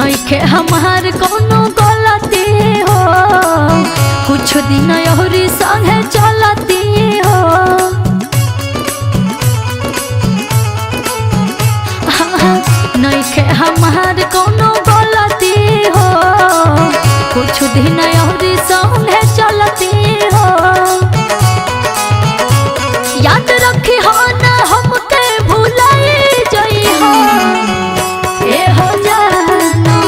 नइखे हमार कोनो गलती हो, कुछ दिन औरी संगे चलती हो। नइखे हमार कोनो गलती हो, कुछ दिन औरी संगे चलती हो। याद रखी हो ना हमके भुलाई जई हो। ए हो जानो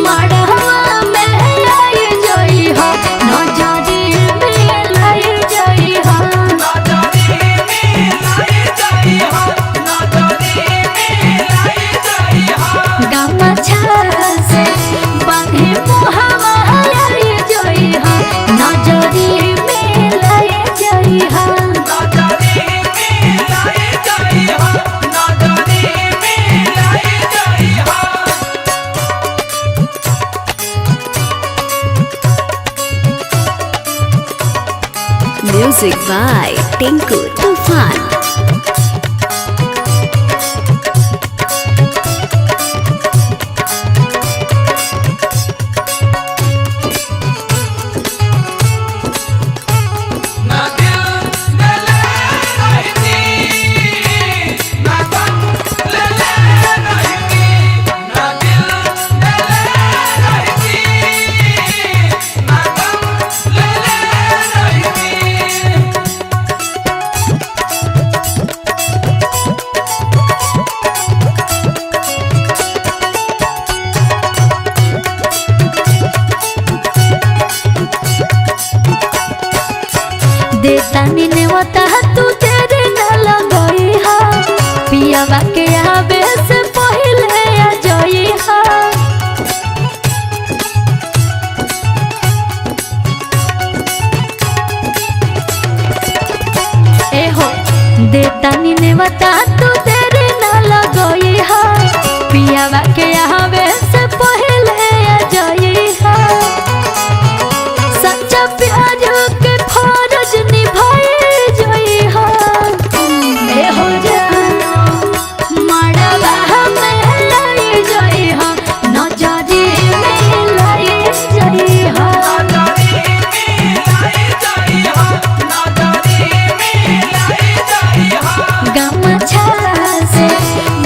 मड़वा में आई जई हो, नजरी में लाई जई हो। नजरी में लाई जई हो, नजरी में लाई जई हो। गमछा से बांधे मुहवा आई जई हो, नजरी में लाई जई हो। Music by Tinku Tufan. देतानी नेवता तू तेरे न लगई हा, पियावा के आवे से पहिले आ जई हा। ए हो देतानी नेवता तू तेरे न लगई हा, पियावा के आवे से पहिले आ जई हा। सच्चा प्यार के फर्ज निभाए जई हो। ए हो जानो मड़वा में लाई जई हो, नजरी में लाई जई हो। नजरी में लाई जई हो, नजरी में लाई जई हो। गमछा से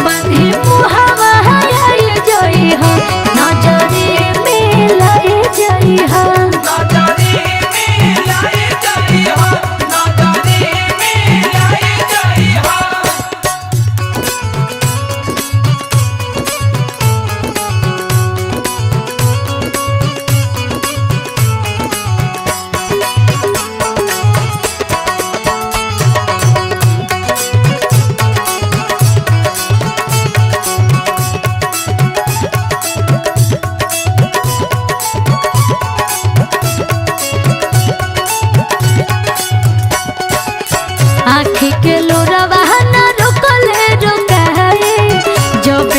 बांधे मुहवा आई जई हो, नजरी में लाई जई हो। नजरी में लाई जई हो, नजरी में लाई जई हो। आँखी के लोरवा न रोकले रोकाए, जब